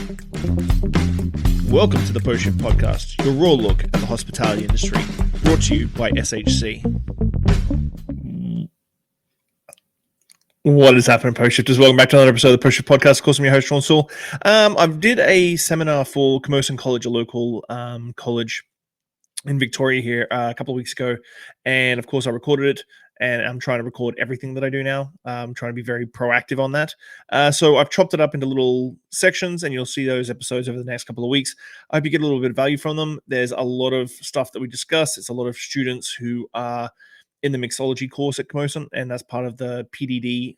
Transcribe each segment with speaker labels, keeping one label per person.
Speaker 1: Welcome to the Post Shift Podcast, your raw look at the hospitality industry, brought to you by SHC. What is happening, Post Shifters? Welcome back to another episode of the Post Shift Podcast. Of course, I'm your host, Shawn Soole. I did a seminar for Camosun College, a local college in Victoria here a couple of weeks ago, and of course I recorded it, and I'm trying to record everything that I do now. I'm trying to be very proactive on that. So I've chopped it up into little sections, and you'll see those episodes over the next couple of weeks. I hope you get a little bit of value from them. There's a lot of stuff that we discuss. It's a lot of students who are in the mixology course at Camosun, and that's part of the PDD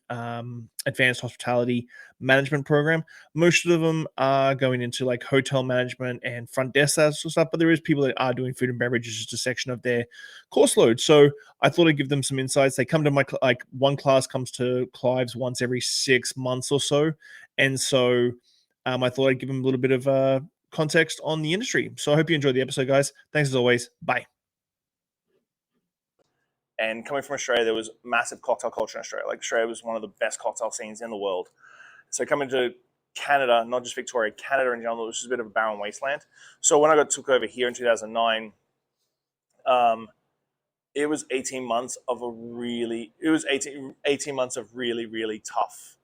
Speaker 1: Advanced Hospitality Management Program. Most of them are going into like hotel management and front desk, that sort of stuff, but there is people that are doing food and beverages, just a section of their course load. So I thought I'd give them some insights. They come to my, one class comes to Clive's once every 6 months or so. And so I thought I'd give them a little bit of context on the industry. So I hope you enjoyed the episode, guys. Thanks as always. Bye. And coming from Australia, there was massive cocktail culture in Australia. Like, Australia was one of the best cocktail scenes in the world. So coming to Canada, not just Victoria, Canada in general, which is a bit of a barren wasteland. So when I took over here in 2009, it was 18 months of really tough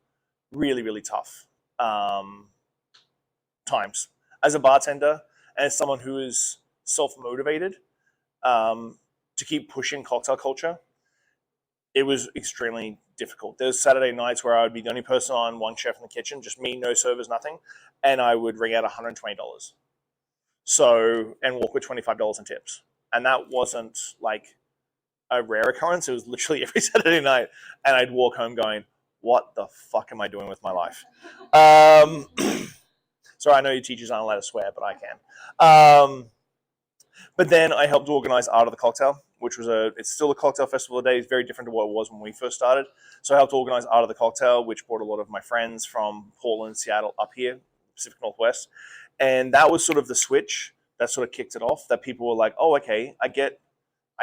Speaker 1: times. As a bartender and as someone who is self-motivated, to keep pushing cocktail culture, it was extremely difficult. There's Saturday nights where I would be the only person on, one chef in the kitchen, just me, no servers, nothing, and I would ring out $120. So, and walk with $25 in tips. And that wasn't like a rare occurrence. It was literally every Saturday night, and I'd walk home going, what the fuck am I doing with my life? Sorry, I know your teachers aren't allowed to swear, but I can. But then I helped organize Art of the Cocktail, which was it's still a cocktail festival today. It's very different to what it was when we first started. So I helped organize Art of the Cocktail, which brought a lot of my friends from Portland, Seattle up here, Pacific Northwest. And that was sort of the switch that sort of kicked it off, that people were like, oh, okay, I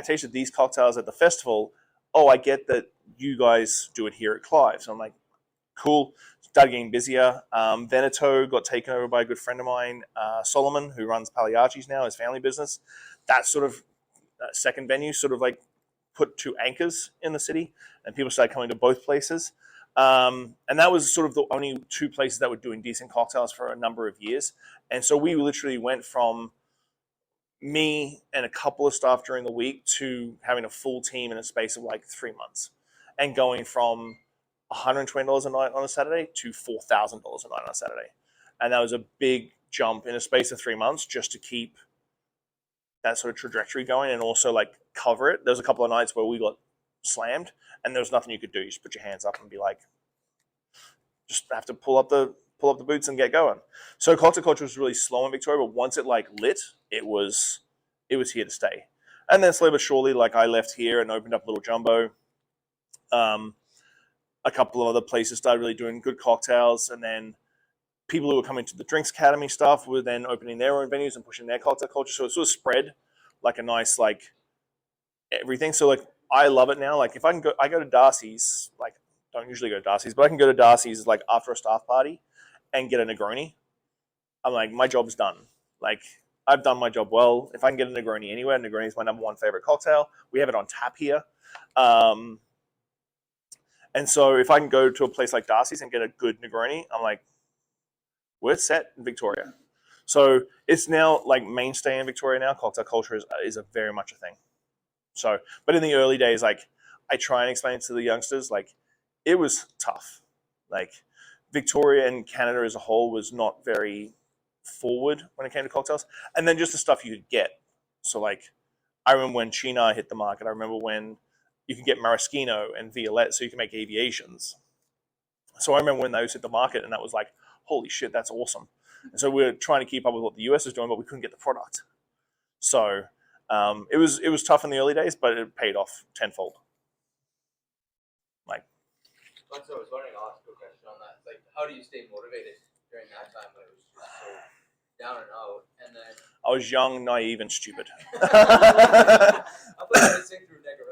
Speaker 1: tasted these cocktails at the festival. Oh, I get that you guys do it here at Clive. So I'm like, cool. Started getting busier. Veneto got taken over by a good friend of mine, Solomon, who runs Pagliacci's now, his family business. That sort of second venue sort of like put two anchors in the city, and people started coming to both places. And that was sort of the only two places that were doing decent cocktails for a number of years. And so we literally went from me and a couple of staff during the week to having a full team in a space of like 3 months, and going from $120 a night on a Saturday to $4,000 a night on a Saturday. And that was a big jump in a space of 3 months, just to keep that sort of trajectory going and also like cover it. There was a couple of nights where we got slammed and there was nothing you could do. You just put your hands up and be like, just have to pull up the boots and get going. So cocktail culture was really slow in Victoria, but once it like lit, it was here to stay. And then slowly but surely, like, I left here and opened up Little Jumbo. A couple of other places started really doing good cocktails, and then people who were coming to the Drinks Academy stuff were then opening their own venues and pushing their cocktail culture. So it sort of spread like a nice, like, everything. So like, I love it now. Like, if I go to Darcy's, like, don't usually go to Darcy's, but I can go to Darcy's like after a staff party and get a Negroni. I'm like, my job's done. Like, I've done my job well. If I can get a Negroni anywhere, Negroni is my number one favorite cocktail. We have it on tap here. And so if I can go to a place like Darcy's and get a good Negroni, I'm like, we're set in Victoria. So it's now like mainstay in Victoria now. Cocktail culture is a very much a thing. So, but in the early days, like, I try and explain to the youngsters, like, it was tough. Like, Victoria and Canada as a whole was not very forward when it came to cocktails. And then just the stuff you could get. So like, I remember when China hit the market. I remember when you can get maraschino and violette, so you can make aviations. So I remember when those hit the market, and that was like, holy shit, that's awesome. And so we're trying to keep up with what the US is doing, but we couldn't get the product. So it was tough in the early days, but it paid off tenfold. Like,
Speaker 2: so I was wondering, I'll ask you a question on that. Like, how do you stay motivated during that time when it was just so down and out? And then
Speaker 1: I was young, naive, and stupid.
Speaker 2: I thought you would sing through Negroni.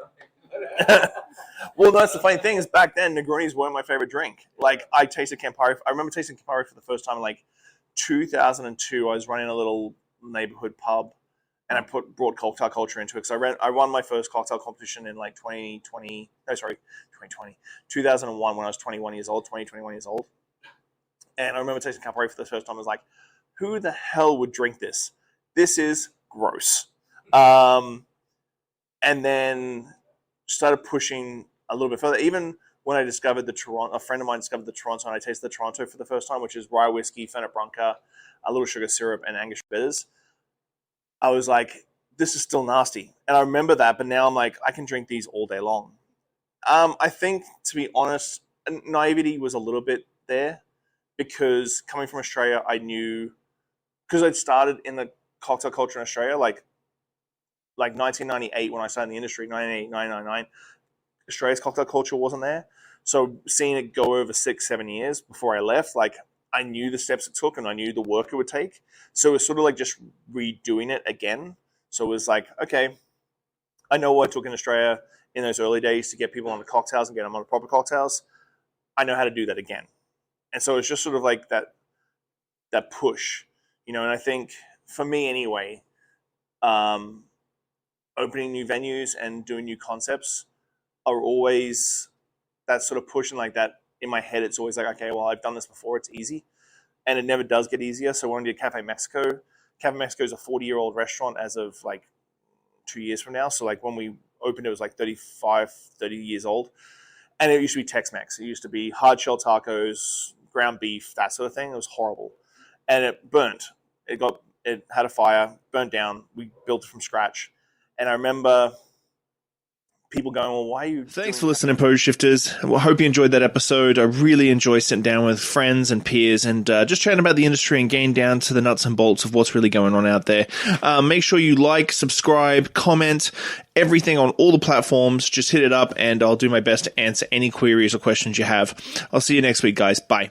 Speaker 1: Well, that's the funny thing is, back then Negronis weren't my favorite drink. Like, I tasted Campari. I remember tasting Campari for the first time in like 2002, I was running a little neighborhood pub, and I brought cocktail culture into it. Because I won my first cocktail competition in like 2001 when I was 21 years old, 21 years old. And I remember tasting Campari for the first time. I was like, who the hell would drink this? This is gross. And then started pushing a little bit further. Even when I discovered a friend of mine discovered the Toronto, and I tasted the Toronto for the first time, which is rye whiskey, Fernet Branca, a little sugar syrup, and Angus bitters. I was like, this is still nasty. And I remember that, but now I'm like, I can drink these all day long. I think, to be honest, naivety was a little bit there, because coming from Australia, I knew, because I'd started in the cocktail culture in Australia, like 1998 when I started in the industry, 98, 1999, Australia's cocktail culture wasn't there. So seeing it go over 6-7 years before I left, like, I knew the steps it took and I knew the work it would take. So it was sort of like just redoing it again. So it was like, okay, I know what it took in Australia in those early days to get people on the cocktails and get them on the proper cocktails. I know how to do that again. And so it's just sort of like that push, and I think for me anyway, opening new venues and doing new concepts are always that sort of push, and like that in my head, it's always like, okay, well, I've done this before, it's easy. And it never does get easier. So when I did Cafe Mexico is a 40-year-old restaurant as of like 2 years from now. So like when we opened, it was like 30 years old. And it used to be Tex-Mex. It used to be hard shell tacos, ground beef, that sort of thing. It was horrible. And it burnt. It had a fire, burnt down. We built it from scratch. And I remember people going, well, why are you...
Speaker 3: Thanks for listening, Pose Shifters. Well, I hope you enjoyed that episode. I really enjoy sitting down with friends and peers and just chatting about the industry and getting down to the nuts and bolts of what's really going on out there. Make sure you like, subscribe, comment, everything on all the platforms. Just hit it up and I'll do my best to answer any queries or questions you have. I'll see you next week, guys. Bye.